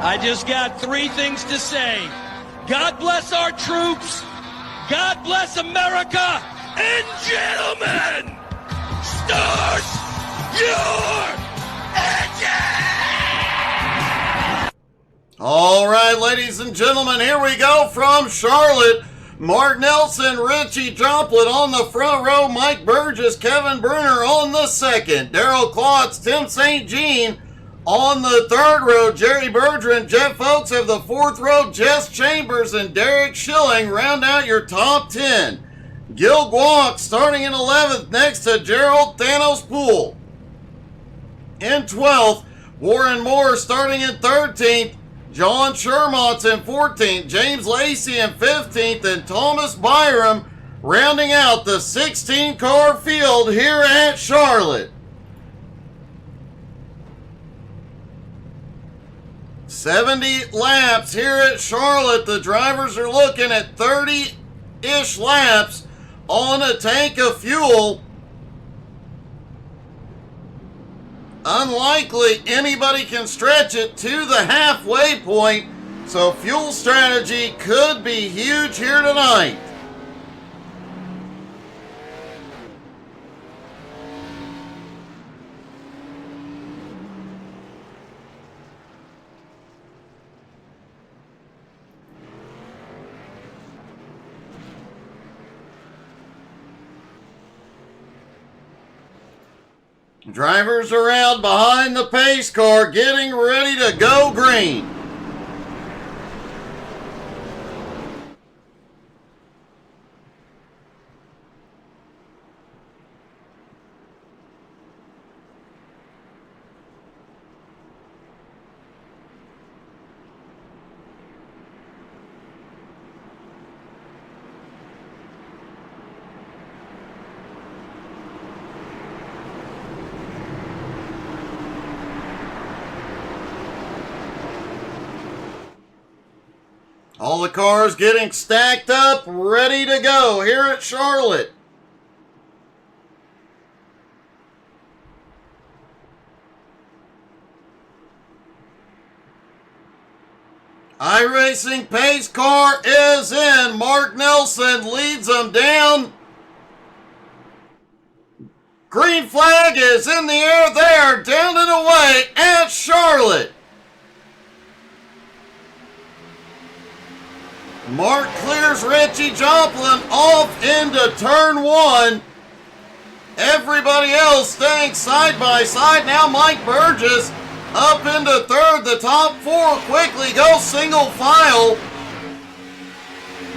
I just got three things to say. God bless our troops. God bless America. And gentlemen, start your engine! All right, ladies and gentlemen, here we go from Charlotte. Mark Nelson, Richie Joplin on the front row, Mike Burgess, Kevin Bruner on the second, Daryl Klotz, Tim St. Jean on the third row, Jerry Bergeron, Jeff Oakes have the fourth row, Jess Chambers and Derek Schilling round out your top 10. Gil Guanc starting in 11th next to Gerald Thanos Poole. In 12th, Warren Moore starting in 13th. John Shermont's in 14th, James Lacey in 15th, and Thomas Byram rounding out the 16-car field here at Charlotte. 70 laps here at Charlotte. The drivers are looking at 30-ish laps on a tank of fuel. Unlikely anybody can stretch it to the halfway point, so fuel strategy could be huge here tonight. Drivers around behind the pace car getting ready to go green. All the cars getting stacked up, ready to go here at Charlotte. iRacing pace car is in. Mark Nelson leads them down. Green flag is in the air there, down and away at Charlotte. Mark clears Richie Joplin off into turn one. Everybody else staying side by side. Now Mike Burgess up into third. The top four quickly go single file.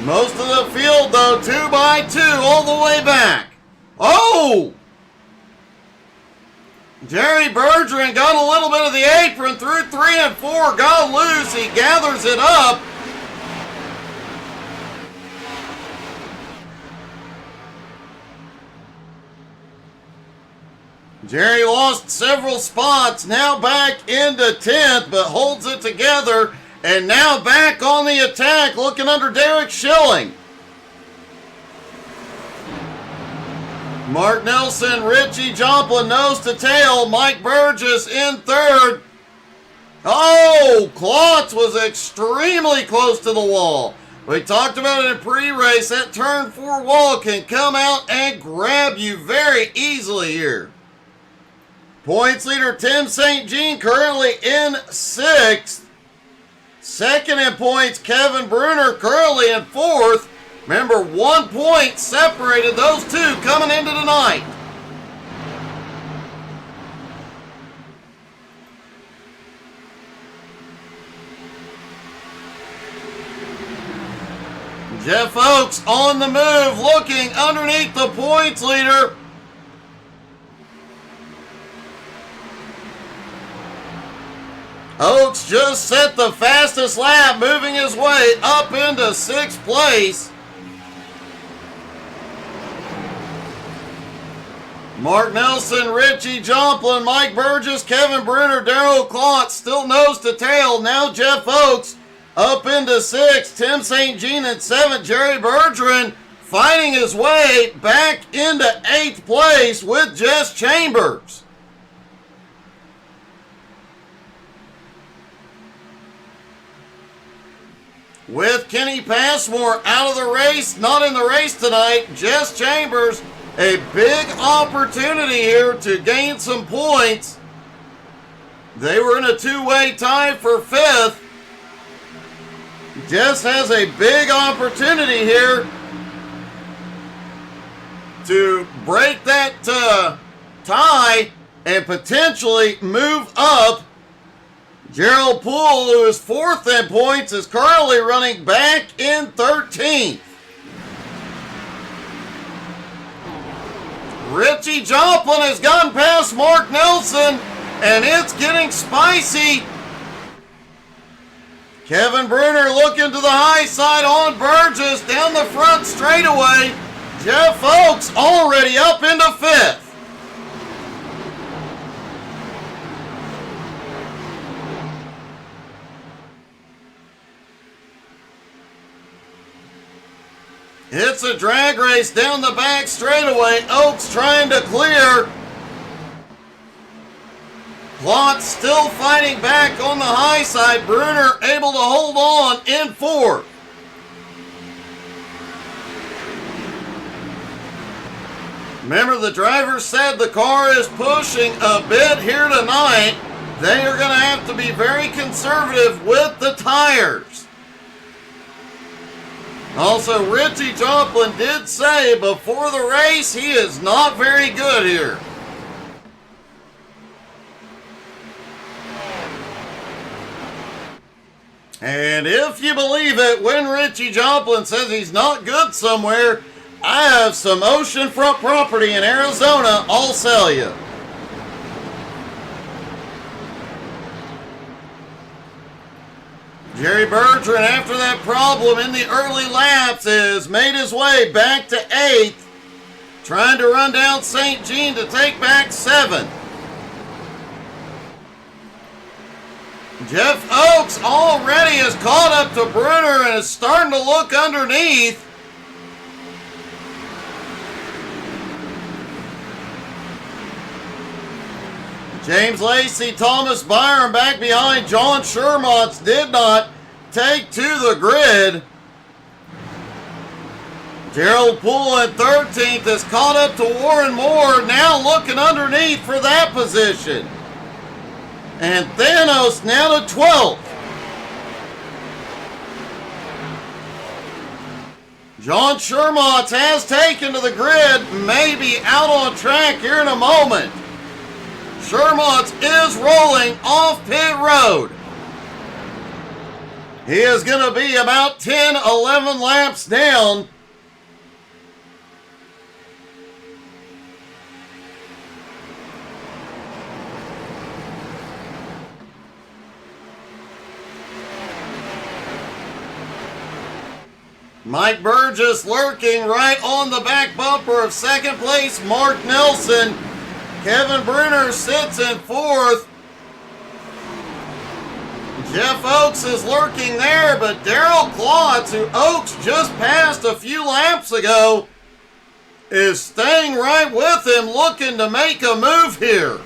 Most of the field, though, 2 by 2 all the way back. Oh! Jerry Bergeron got a little bit of the apron through 3 and 4. Got loose. He gathers it up. Jerry lost several spots, now back into 10th, but holds it together, and now back on the attack, looking under Derek Schilling. Mark Nelson, Richie Joplin, nose to tail, Mike Burgess in third. Oh, Klotz was extremely close to the wall. We talked about it in pre-race, that turn 4 wall can come out and grab you very easily here. Points leader Tim St. Jean currently in 6th. Second in points, Kevin Bruner currently in 4th. Remember, 1 point separated those two coming into tonight. Jeff Oakes on the move, looking underneath the points leader. Oakes just set the fastest lap, moving his way up into 6th place. Mark Nelson, Richie Joplin, Mike Burgess, Kevin Bruner, Daryl Klotz still nose to tail. Now Jeff Oakes up into 6th. Tim St. Jean in 7th. Jerry Bergeron fighting his way back into 8th place with Jess Chambers. with Kenny Passmore out of the race, not in the race tonight. Jess Chambers, a big opportunity here to gain some points. They were in a two-way tie for 5th. Jess has a big opportunity here to break that tie and potentially move up. Gerald Poole, who is 4th in points, is currently running back in 13th. Richie Joplin has gone past Mark Nelson, and it's getting spicy. Kevin Bruner looking to the high side on Burgess down the front straightaway. Jeff Oakes already up into 5th. It's a drag race down the back straightaway. Oakes trying to clear. Klotz still fighting back on the high side. Bruner able to hold on in 4th. Remember, the driver said the car is pushing a bit here tonight. They are going to have to be very conservative with the tires. Also, Richie Joplin did say before the race he is not very good here. And if you believe it, when Richie Joplin says he's not good somewhere, I have some oceanfront property in Arizona I'll sell you. Jerry Bertrand, after that problem in the early laps, has made his way back to 8th, trying to run down St. Jean to take back 7th. Jeff Oakes already has caught up to Bruner and is starting to look underneath. James Lacey, Thomas Byron back behind. John Shermont did not take to the grid. Gerald Poole in 13th has caught up to Warren Moore, now looking underneath for that position. And Thanos now to 12th. John Shermont has taken to the grid, maybe out on track here in a moment. Shermont is rolling off pit road. He is going to be about 10, 11 laps down. Mike Burgess lurking right on the back bumper of 2nd place, Mark Nelson. Kevin Bruner sits in 4th. Jeff Oakes is lurking there, but Darrell Klotz, who Oakes just passed a few laps ago, is staying right with him, looking to make a move here.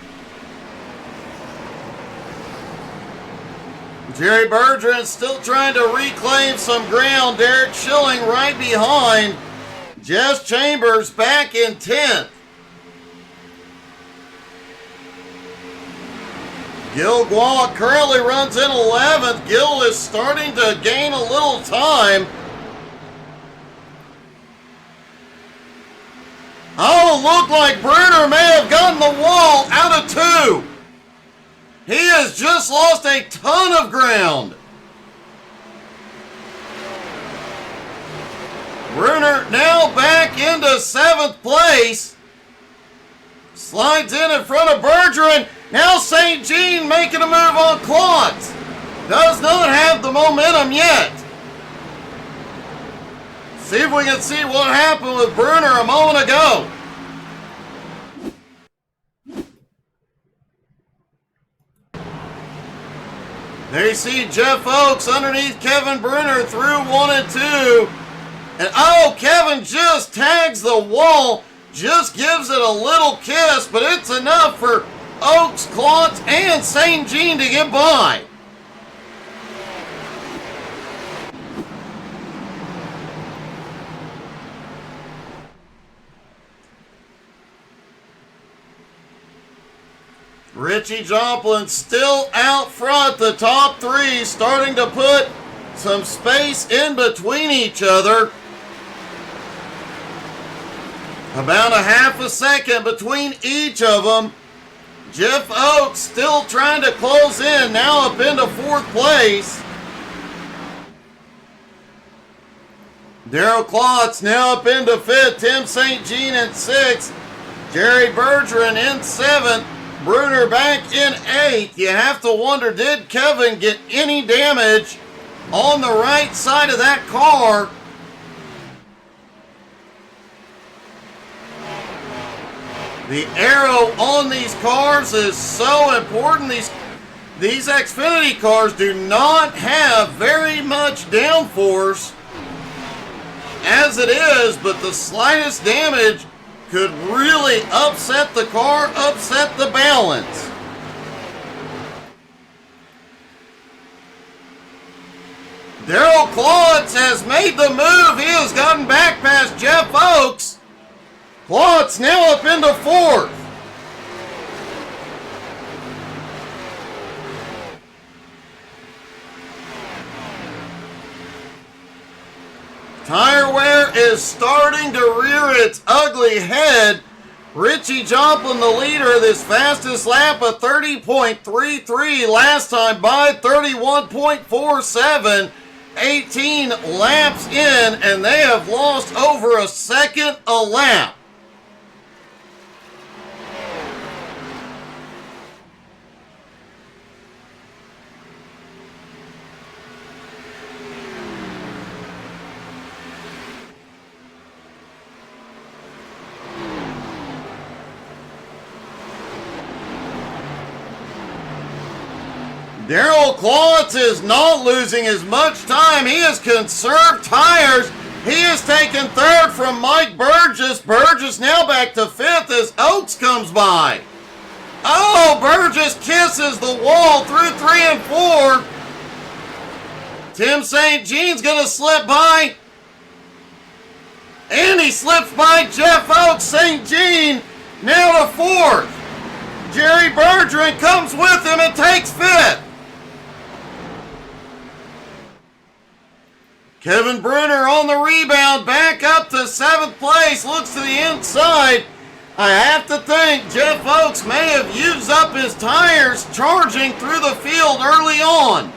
Jerry Bertrand still trying to reclaim some ground. Derek Schilling right behind. Jess Chambers back in 10th. Gil Guac currently runs in 11th. Gil is starting to gain a little time. Oh, looked like Bruner may have gotten the wall out of 2. He has just lost a ton of ground. Bruner now back into 7th place. Slides in front of Bertrand. Now St. Jean making a move on Klotz. Does not have the momentum yet. See if we can see what happened with Bruner a moment ago. There you see Jeff Oakes underneath Kevin Bruner through 1 and 2. And oh, Kevin just tags the wall. Just gives it a little kiss, but it's enough for Oakes, Klotz, and St. Jean to get by. Richie Joplin still out front. The top three starting to put some space in between each other. About a half a second between each of them. Jeff Oakes still trying to close in, now up into fourth place. Darrell Klotz now up into fifth. Tim St. Jean in sixth. Jerry Bergeron in seventh. Bruner back in eighth. You have to wonder, did Kevin get any damage on the right side of that car? The aero on these cars is so important. These Xfinity cars do not have very much downforce as it is, but the slightest damage could really upset the car, upset the balance. Darrell Klotz has made the move. He has gotten back past Jeff Oakes. Klotz now up into fourth. Tire wear is starting to rear its ugly head. Richie Joplin, the leader, this fastest lap of 30.33. Last time by 31.47. 18 laps in, and they have lost over a second a lap. Darrell Klotz is not losing as much time. He has conserved tires. He has taken third from Mike Burgess. Burgess now back to fifth as Oakes comes by. Oh, Burgess kisses the wall through 3 and 4. Tim St. Jean's going to slip by. And he slips by Jeff Oakes. St. Jean now to fourth. Jerry Bergeron comes with him and takes fifth. Kevin Bruner on the rebound, back up to seventh place, looks to the inside. I have to think Jeff Oakes may have used up his tires charging through the field early on.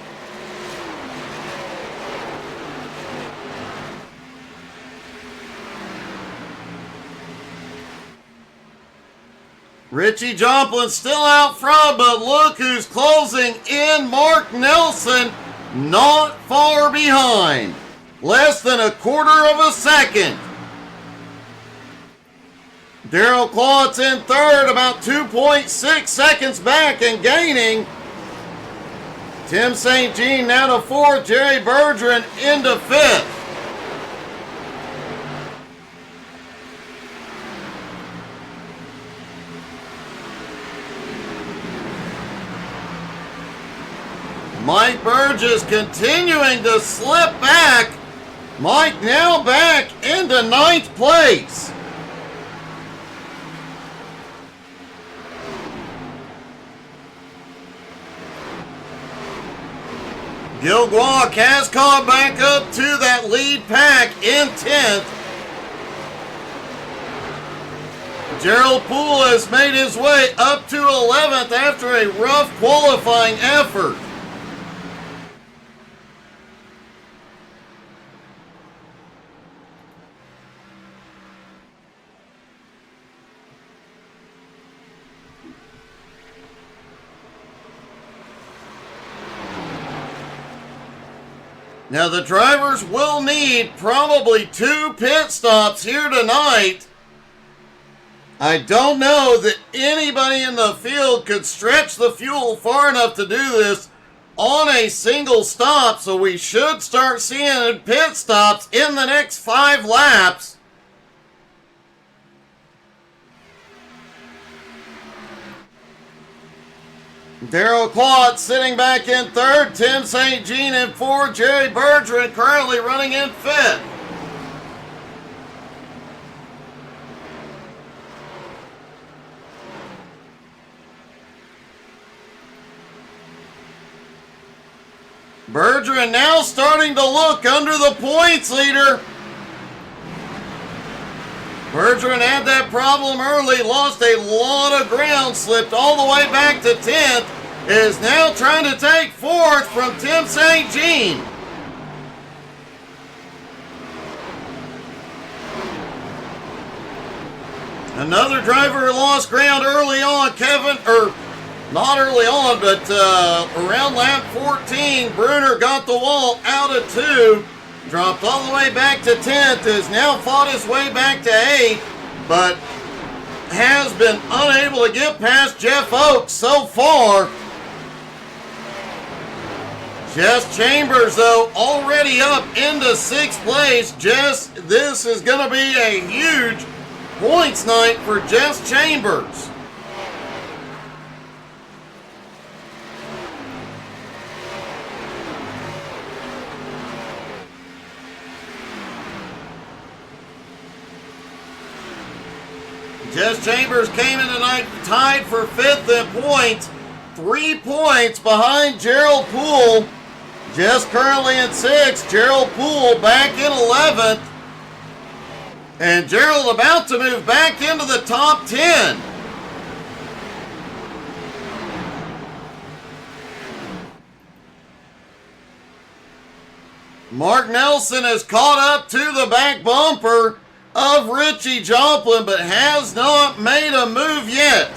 Richie Joplin still out front, but look who's closing in. Mark Nelson not far behind. Less than a quarter of a second. Darrell Klotz in third, about 2.6 seconds back and gaining. Tim St. Jean now to fourth. Jerry Bergeron into fifth. Mike Burgess continuing to slip back. Mike now back into ninth place. Gil Guac has caught back up to that lead pack in 10th. Gerald Poole has made his way up to 11th after a rough qualifying effort. Now the drivers will need probably 2 pit stops here tonight. I don't know that anybody in the field could stretch the fuel far enough to do this on a single stop, so we should start seeing pit stops in the next 5 laps. Darrell Klotz sitting back in third. Tim St. Jean in fourth. Jerry Bergeron currently running in fifth. Bergeron now starting to look under the points leader. Bergeron had that problem early, lost a lot of ground, slipped all the way back to 10th, is now trying to take 4th from Tim St. Jean. Another driver who lost ground early on, not early on, but around lap 14, Bruner got the wall out of 2. Dropped all the way back to 10th, has now fought his way back to 8th, but has been unable to get past Jeff Oakes so far. Jess Chambers, though, already up into 6th place. This is going to be a huge points night for Jess Chambers. Jess Chambers came in tonight tied for 5th in points, 3 points behind Gerald Poole. Jess currently in 6th, Gerald Poole back in 11th, and Gerald about to move back into the top 10. Mark Nelson has caught up to the back bumper of Richie Joplin, but has not made a move yet.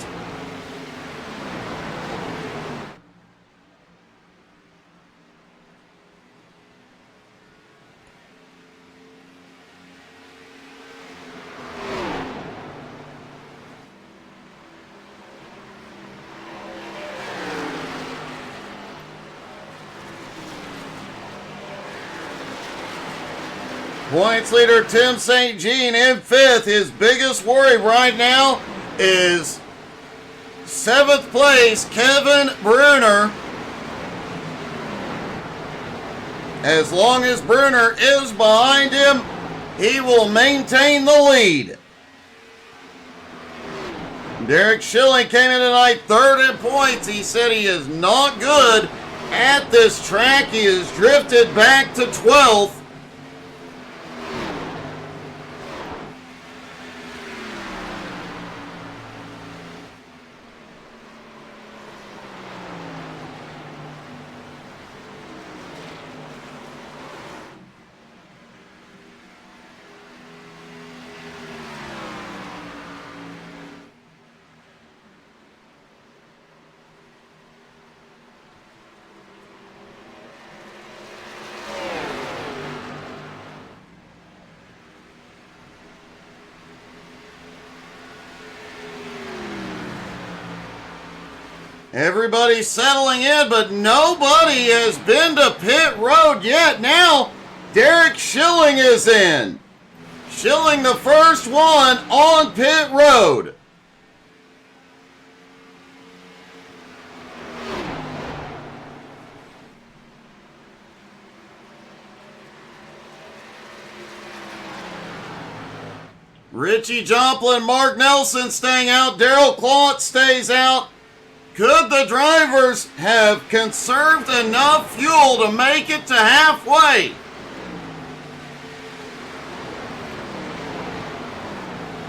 Points leader Tim St. Jean in 5th. His biggest worry right now is 7th place Kevin Bruner. As long as Bruner is behind him, he will maintain the lead. Derek Schilling came in tonight 3rd in points. He said he is not good at this track. He has drifted back to 12th. Everybody's settling in, but nobody has been to pit road yet. Now, Derek Schilling is in. Schilling, the first one on pit road. Richie Joplin, Mark Nelson staying out. Darrell Claught stays out. Could the drivers have conserved enough fuel to make it to halfway?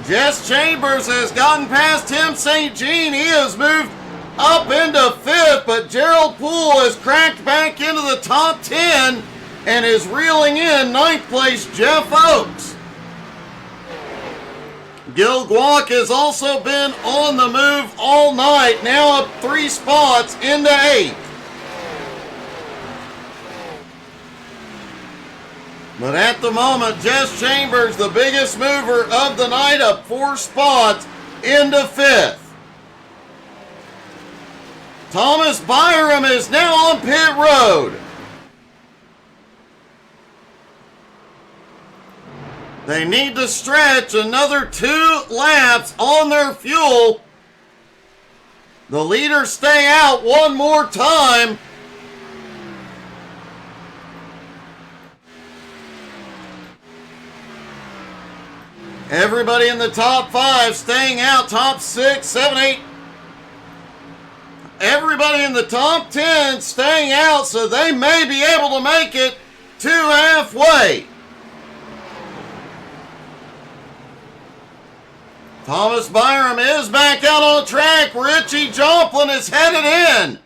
Jess Chambers has gotten past Tim St. Jean. He has moved up into 5th, but Gerald Poole has cracked back into the top 10 and is reeling in 9th place Jeff Oakes. Gil Guac has also been on the move all night, now up 3 spots into 8th. But at the moment, Jess Chambers, the biggest mover of the night, up 4 spots into 5th. Thomas Byram is now on pit road. They need to stretch another 2 laps on their fuel. The leaders stay out one more time. Everybody in the top 5 staying out. Top 6, 7, 8. everybody in the top 10 staying out, so they may be able to make it to halfway. Thomas Byram is back out on track. Richie Joplin is headed in.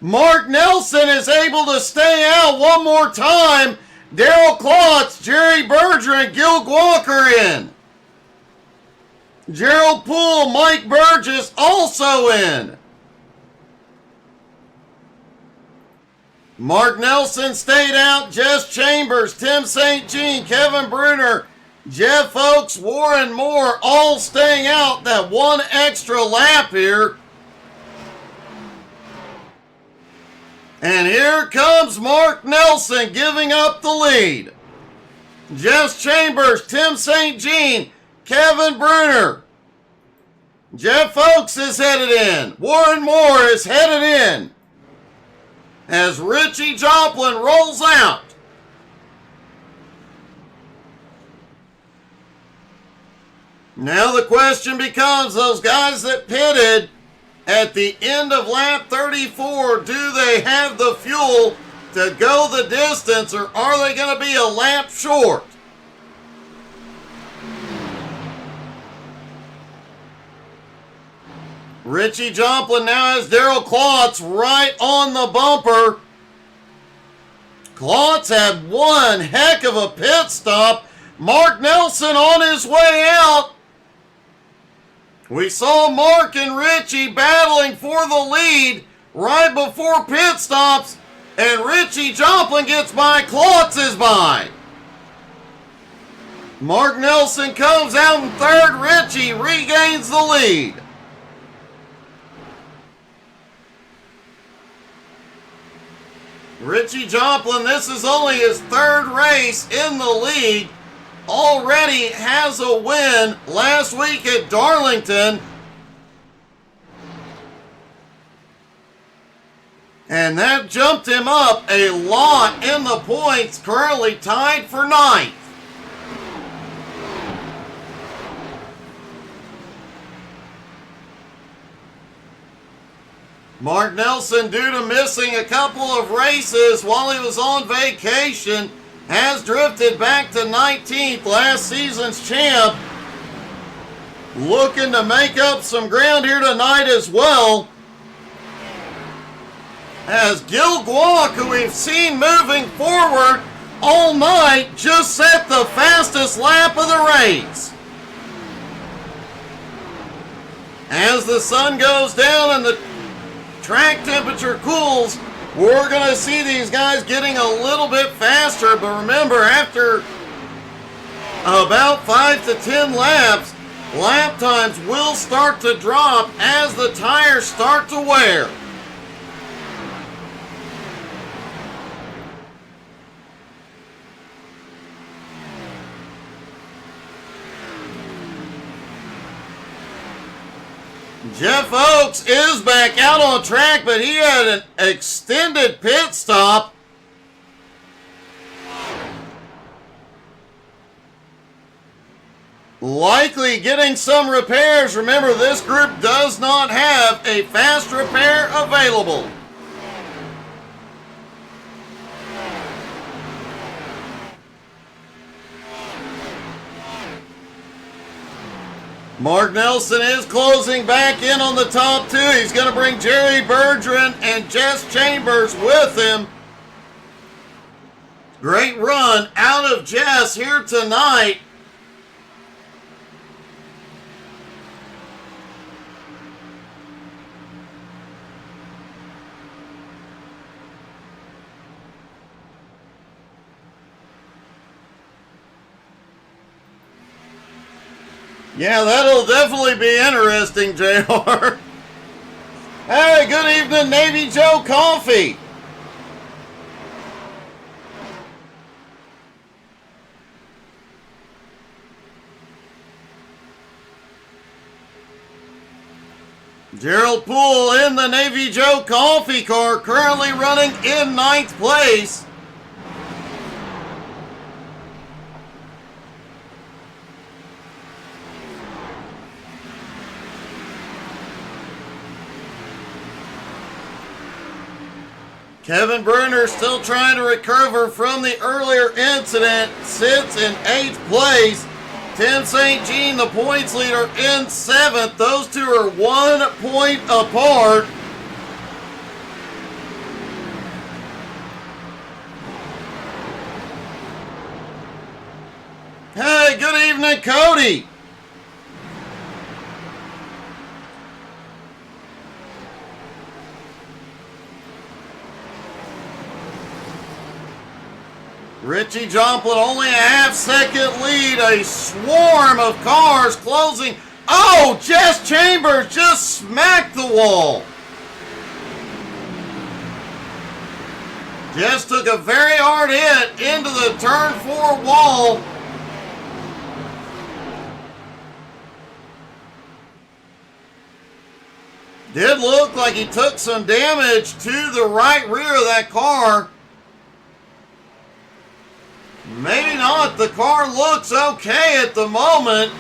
Mark Nelson is able to stay out one more time. Darrell Klotz, Jerry Berger, and Gil Walker in. Gerald Poole, Mike Burgess also in. Mark Nelson stayed out. Jess Chambers, Tim St. Jean, Kevin Bruner, Jeff Oakes, Warren Moore, all staying out that one extra lap here. And here comes Mark Nelson giving up the lead. Jess Chambers, Tim St. Jean, Kevin Bruner. Jeff Oakes is headed in. Warren Moore is headed in. As Richie Joplin rolls out. Now the question becomes, those guys that pitted at the end of lap 34, do they have the fuel to go the distance, or are they going to be a lap short? Richie Joplin now has Darrell Klotz right on the bumper. Klotz had one heck of a pit stop. Mark Nelson on his way out. We saw Mark and Richie battling for the lead right before pit stops, and Richie Joplin gets by, Klotz is by. Mark Nelson comes out in third. Richie regains the lead. Richie Joplin, this is only his third race in the league. Already has a win last week at Darlington. And that jumped him up a lot in the points, currently tied for ninth. Mark Nelson, due to missing a couple of races while he was on vacation, has drifted back to 19th, last season's champ. Looking to make up some ground here tonight as well. As Gil Guak, who we've seen moving forward all night, just set the fastest lap of the race. As the sun goes down and the track temperature cools, we're going to see these guys getting a little bit faster, but remember, after about 5 to 10 laps, lap times will start to drop as the tires start to wear. Jeff Oakes is back out on track, but he had an extended pit stop. Likely getting some repairs. Remember, this group does not have a fast repair available. Mark Nelson is closing back in on the top two. He's going to bring Jerry Bergeron and Jess Chambers with him. Great run out of Jess here tonight. Yeah, that'll definitely be interesting, JR. Hey, good evening, Navy Joe Coffee. Gerald Poole in the Navy Joe Coffee car, currently running in 9th place. Kevin Bruner still trying to recover from the earlier incident, sits in 8th place. Tim St. Jean, the points leader, in 7th. Those two are 1 point apart. Hey, good evening, Cody. Richie Joplin only a half-second lead. A swarm of cars closing. Oh, Jess Chambers just smacked the wall. Jess took a very hard hit into the turn 4 wall. Did look like he took some damage to the right rear of that car. Maybe not. The car looks okay at the moment.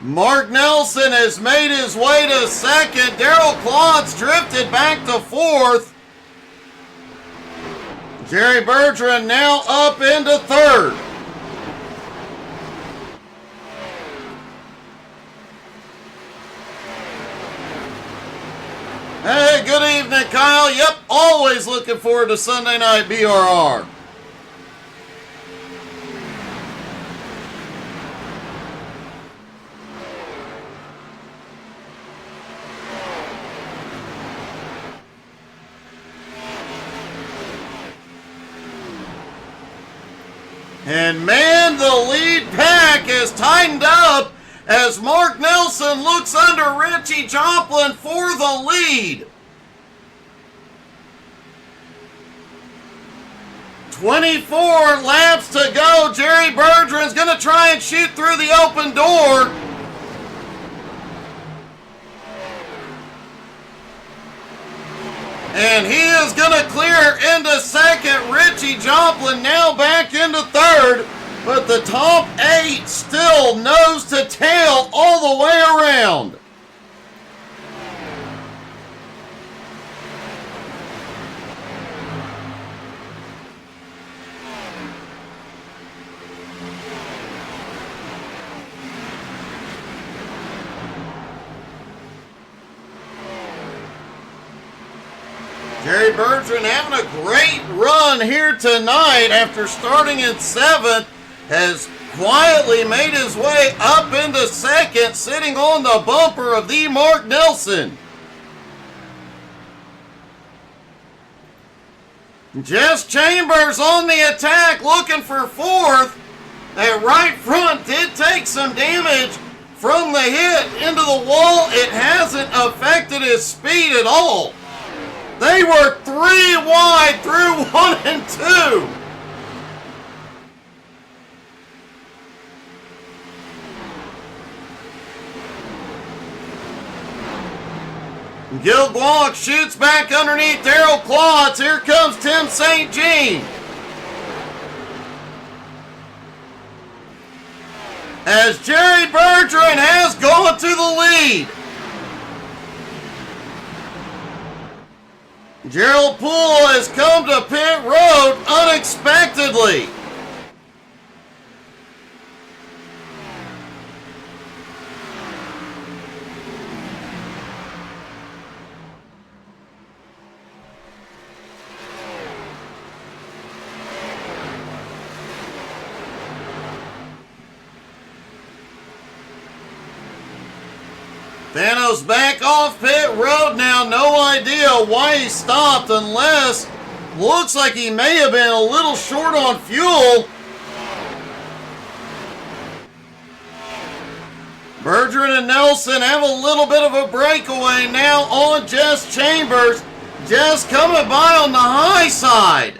Mark Nelson has made his way to 2nd. Darrell Claude's drifted back to 4th. Jerry Bergeron now up into 3rd. Hey, good evening, Kyle. Yep, always looking forward to Sunday Night BRR. And man, the lead pack is tightened up as Mark Nelson looks under Richie Joplin for the lead. 24 laps to go. Jerry Bergeron's going to try and shoot through the open door. And he is going to clear into 2nd. Richie Joplin now back into 3rd. But the top 8 still nose to tail all the way around. Jerry Bergeron having a great run here tonight after starting in 7th. Has quietly made his way up into 2nd, sitting on the bumper of the Mark Nelson. Jess Chambers on the attack, looking for 4th. That right front did take some damage from the hit into the wall. It hasn't affected his speed at all. They were 3 wide through 1 and 2. Gil Glock shoots back underneath Darrell Claude. Here comes Tim St. Jean. As Jerry Bergeron has gone to the lead. Gerald Poole has come to pit road unexpectedly. Thanos back off pit road now. No idea why he stopped unless looks like he may have been a little short on fuel. Bergeron and Nelson have a little bit of a breakaway now on Jess Chambers. Jess coming by on the high side.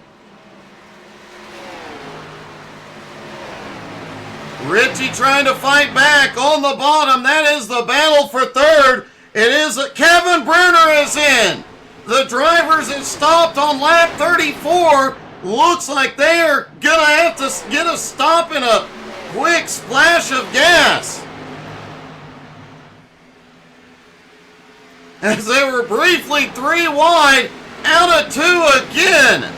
Richie trying to fight back on the bottom. That is the battle for 3rd. It is Kevin Bruner is in. The drivers have stopped on lap 34. Looks like they are gonna have to get a stop and a quick splash of gas, as they were briefly 3 wide out of 2 again.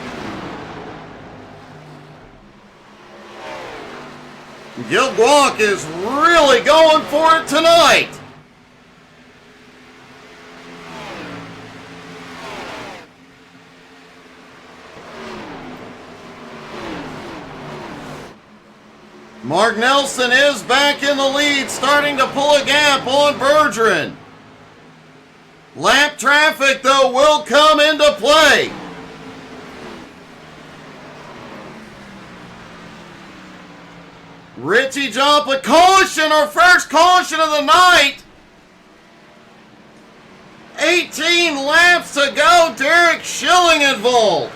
Gilguac is really going for it tonight. Mark Nelson is back in the lead, starting to pull a gap on Bergeron. Lap traffic, though, will come into play. Richie Joplin, caution, our first caution of the night. 18 laps to go, Derek Schilling involved.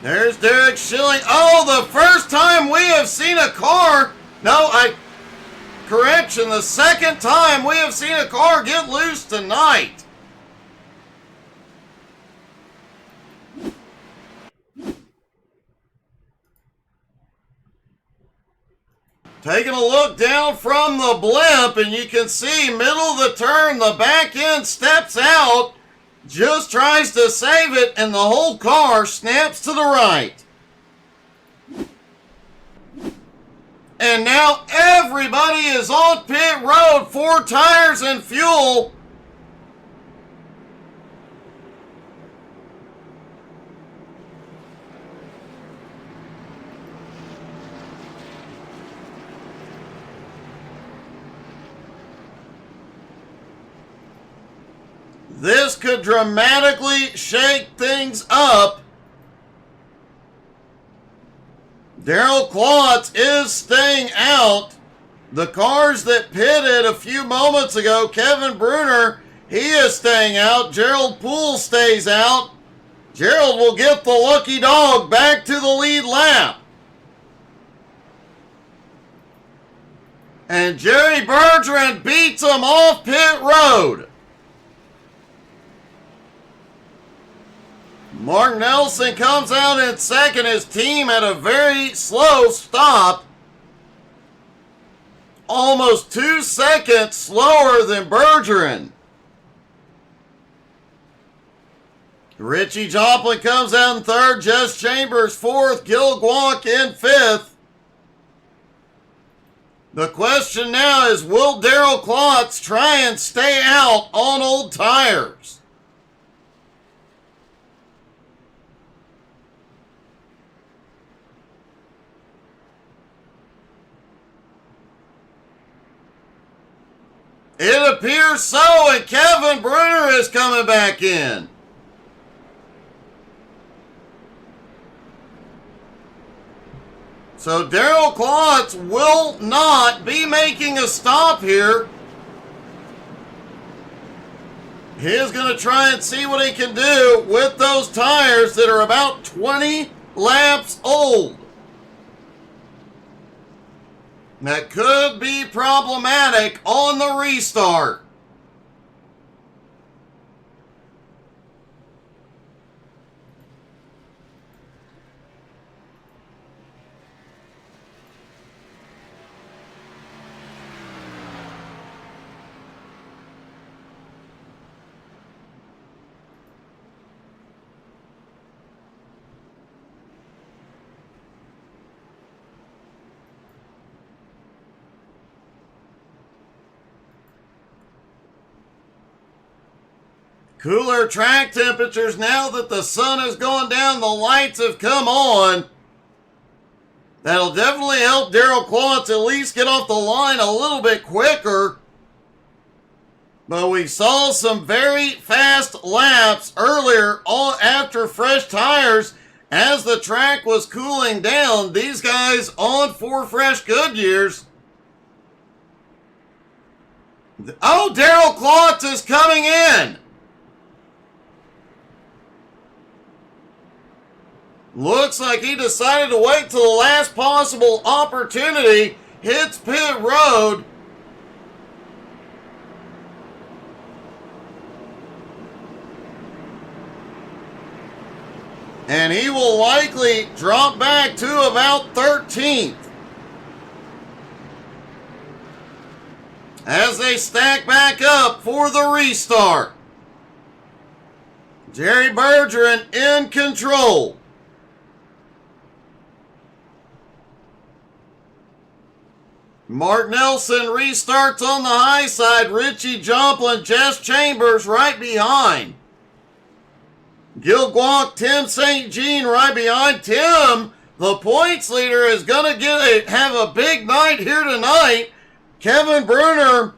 There's Derek Schilling. Oh, the first time we have seen a car. Correction, the second time we have seen a car get loose tonight. Taking a look down from the blimp, and you can see middle of the turn, the back end steps out. Just tries to save it, and the whole car snaps to the right. And now everybody is on pit road, 4 tires and fuel. This could dramatically shake things up. Darrell Klotz is staying out. The cars that pitted a few moments ago, Kevin Bruner, he is staying out. Gerald Poole stays out. Gerald will get the lucky dog back to the lead lap. And Jerry Bergeron beats him off pit road. Mark Nelson comes out in second. His team had a very slow stop. Almost 2 seconds slower than Bergeron. Richie Joplin comes out in third. Jess Chambers fourth. Gilguac in fifth. The question now is, will Darrell Klotz try and stay out on old tires? It appears so, and Kevin Bruner is coming back in. So Darrell Klotz will not be making a stop here. He is going to try and see what he can do with those tires that are about 20 laps old. That could be problematic on the restart. Cooler track temperatures now that the sun has gone down, the lights have come on. That'll definitely help Darrell Klotz at least get off the line a little bit quicker. But we saw some very fast laps earlier after fresh tires as the track was cooling down. These guys on 4 fresh Goodyears. Oh, Darrell Klotz is coming in. Looks like he decided to wait till the last possible opportunity. Hits pit road. And he will likely drop back to about 13th. As they stack back up for the restart. Jerry Bergeron in control. Mark Nelson restarts on the high side. Richie Joplin, Jess Chambers right behind. Gil Guac, Tim St. Jean right behind. Tim, the points leader, is going to have a big night here tonight. Kevin Bruner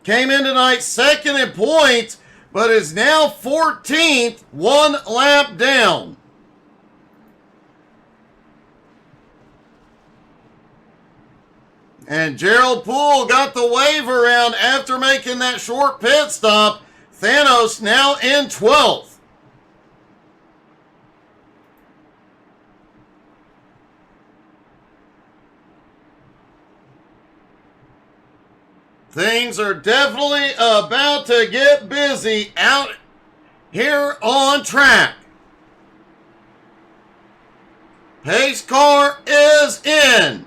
came in tonight second in points, but is now 14th, one lap down. And Gerald Poole got the wave around after making that short pit stop. Thanos now in 12th. Things are definitely about to get busy out here on track. Pace car is in.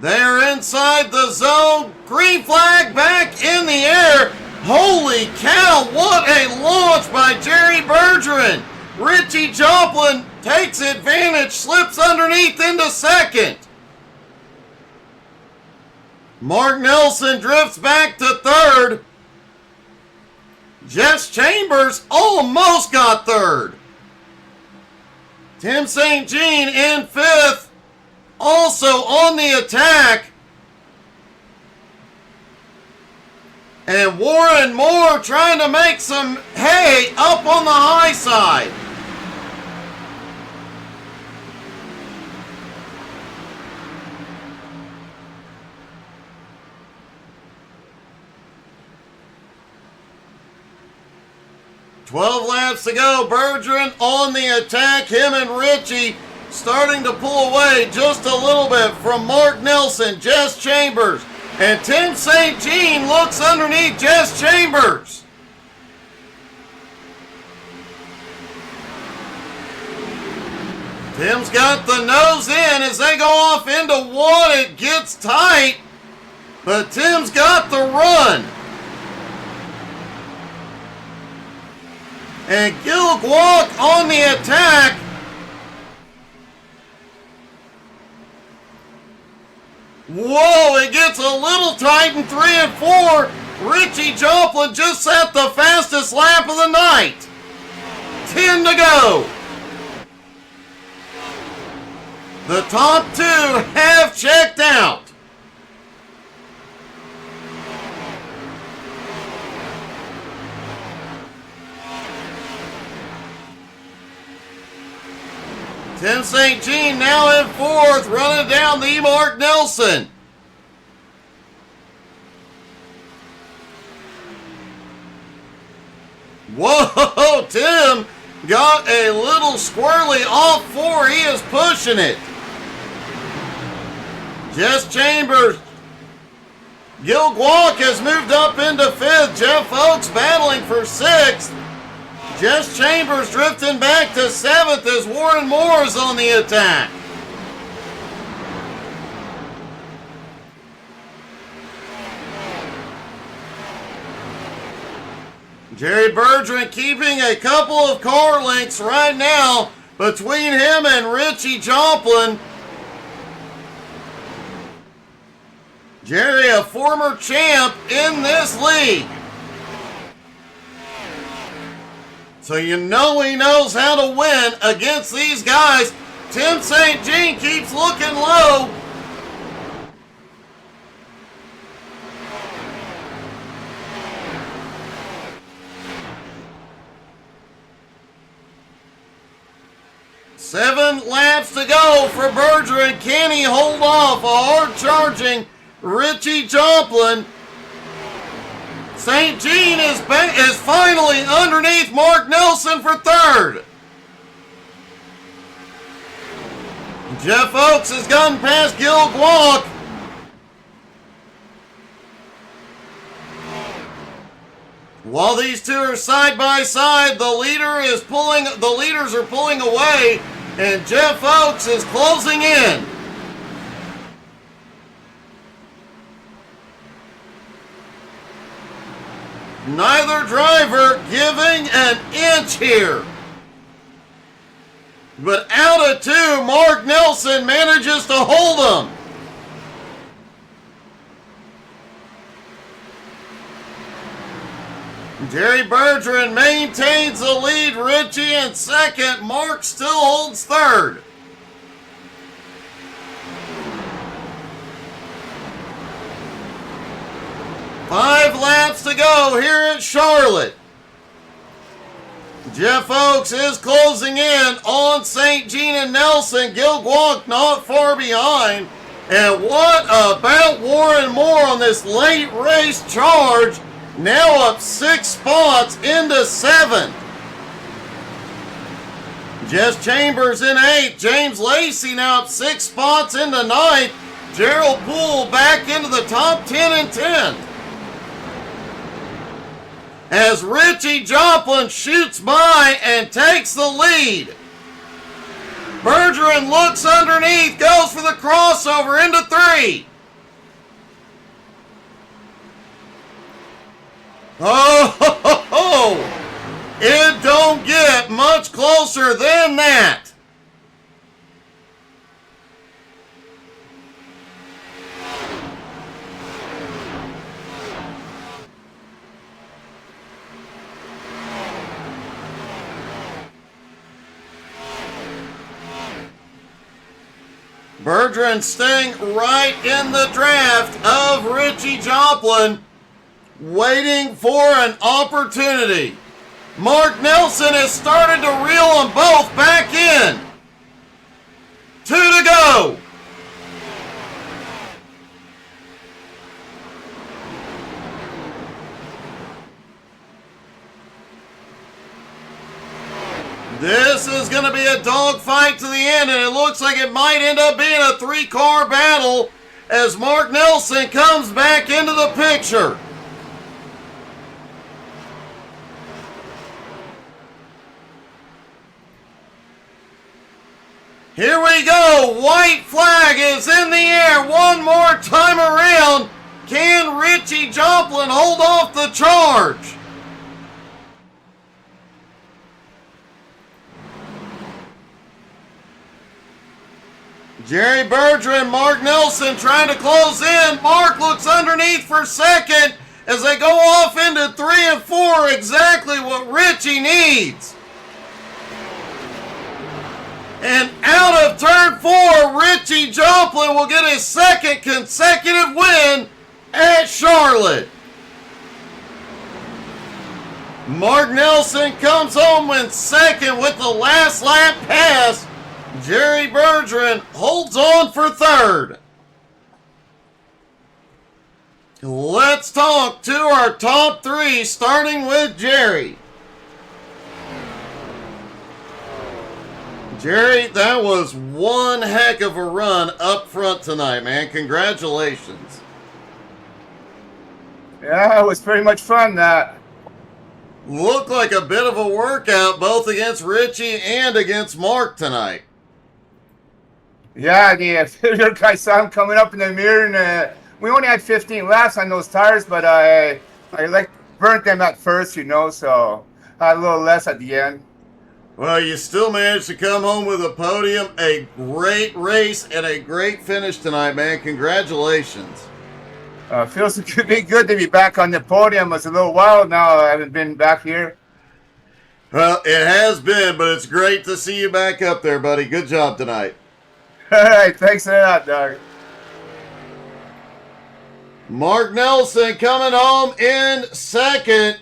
They're inside the zone. Green flag back in the air. Holy cow, what a launch by Jerry Bergeron. Richie Joplin takes advantage, slips underneath into second. Mark Nelson drifts back to third. Jess Chambers almost got third. Tim St. Jean in fifth. Also on the attack. And Warren Moore trying to make some hay up on the high side. "12 laps to go. Bergeron on the attack. Him and Richie starting to pull away just a little bit from Mark Nelson, Jess Chambers, and Tim St. Jean looks underneath Jess Chambers. Tim's got the nose in as they go off into one. It gets tight, but Tim's got the run. And Gil Guac on the attack. Whoa, it gets a little tight in 3 and 4. Richie Joplin just set the fastest lap of the night. 10 to go. The top two have checked out. Tim St. Jean now in fourth, running down the Mark Nelson. Whoa, Tim got a little squirrely off 4. He is pushing it. Jess Chambers. Gil Guac has moved up into 5th. Jeff Oakes battling for 6th. Jess Chambers drifting back to 7th as Warren Moore is on the attack. Jerry Bergeron keeping a couple of car lengths right now between him and Richie Joplin. Jerry, a former champ in this league. So you know he knows how to win against these guys. Tim St. Jean keeps looking low. Seven laps to go for Bergeron. Can he hold off a hard-charging Richie Joplin? St. Jean is finally underneath Mark Nelson for third. Jeff Oakes has gotten past Gil Guac. While these two are side by side, the leaders are pulling away, and Jeff Oakes is closing in. Neither driver giving an inch here. But out of two, Mark Nelson manages to hold him. Jerry Bergeron maintains the lead. Richie in second. Mark still holds third. Five laps to go here at Charlotte. Jeff Oakes is closing in on St. Jean and Nelson. Gil Guac not far behind. And what about Warren Moore on this late race charge? Now up 6 spots into 7th. Jess Chambers in 8th. James Lacey now up 6 spots into 9th. Gerald Poole back into the top 10 and 10th. As Richie Joplin shoots by and takes the lead. Bergeron looks underneath, goes for the crossover into 3. Oh, it don't get much closer than that. Bergeron staying right in the draft of Richie Joplin, waiting for an opportunity. Mark Nelson has started to reel them both back in. 2 to go. This is going to be a dogfight to the end, and it looks like it might end up being a 3-car battle as Mark Nelson comes back into the picture. Here we go. White flag is in the air one more time around. Can Richie Joplin hold off the charge? Jerry Bergeron, Mark Nelson trying to close in. Mark looks underneath for second as they go off into 3 and 4, exactly what Richie needs. And out of turn 4, Richie Joplin will get his second consecutive win at Charlotte. Mark Nelson comes home in second with the last lap pass. Jerry Bergeron holds on for third. Let's talk to our top 3, starting with Jerry. Jerry, that was one heck of a run up front tonight, man. Congratulations. Yeah, it was pretty much fun, that. Looked like a bit of a workout both against Richie and against Mark tonight. Yeah, I saw him coming up in the mirror, and we only had 15 laps on those tires, but I burnt them at first, so I had a little less at the end. Well, you still managed to come home with a podium, a great race, and a great finish tonight, man. Congratulations. Feels good to be back on the podium. It's a little while now. I haven't been back here. Well, it has been, but it's great to see you back up there, buddy. Good job tonight. All right, thanks a lot, Doug. Mark Nelson coming home in second.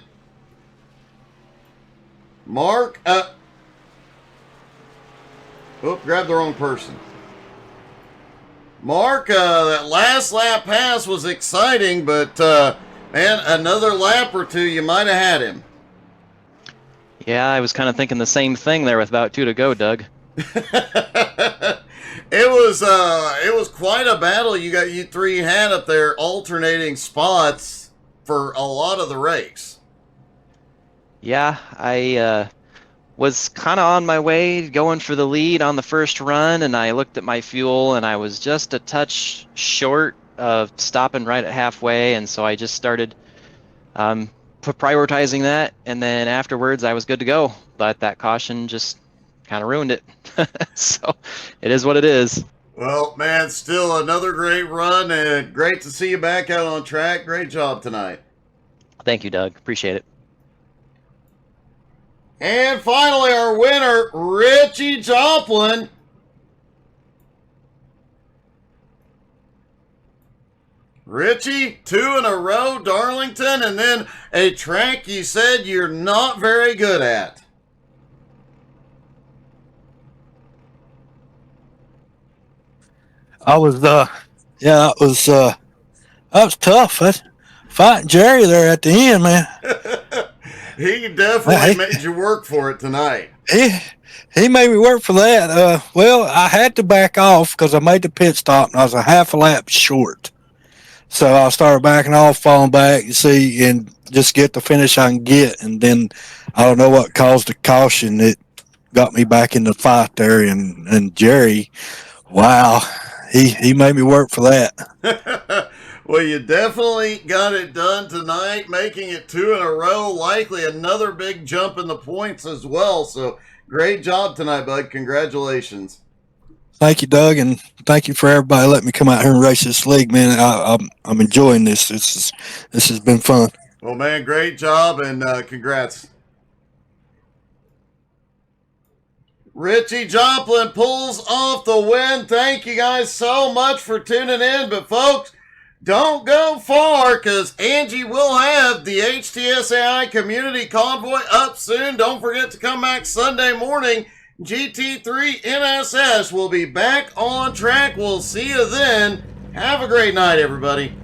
Mark, grabbed the wrong person. Mark, that last lap pass was exciting, but Man, another lap or two, you might have had him. Yeah, I was kind of thinking the same thing there with about 2 to go, Doug. It was quite a battle. You three had up there alternating spots for a lot of the race. Yeah, I was kind of on my way going for the lead on the first run, and I looked at my fuel, and I was just a touch short of stopping right at halfway, and so I just started prioritizing that, and then afterwards I was good to go. But that caution just kind of ruined it. So it is what it is. Well, man, still another great run, and great to see you back out on track. Great job tonight. Thank you, Doug. Appreciate it. And finally, our winner, Richie Joplin. Richie, 2 in a row, Darlington, and then a track you said you're not very good at. I was, that was tough. Fighting Jerry there at the end, man. He definitely made you work for it tonight. He made me work for that. Well, I had to back off because I made the pit stop and I was a half a lap short. So I started backing off, falling back, you see, and just get the finish I can get. And then I don't know what caused the caution. It got me back in the fight there. And Jerry, wow, he made me work for that. Well, you definitely got it done tonight, making it 2 in a row, likely another big jump in the points as well. So great job tonight, bud. Congratulations. Thank you, Doug, and thank you for everybody letting me come out here and race this league, man. I'm enjoying this. This has been fun. Well, man, great job, and congrats. Richie Joplin pulls off the win. Thank you guys so much for tuning in. But, folks, don't go far because Angie will have the HTSAI Community Convoy up soon. Don't forget to come back Sunday morning. GT3 NSS will be back on track. We'll see you then. Have a great night, everybody.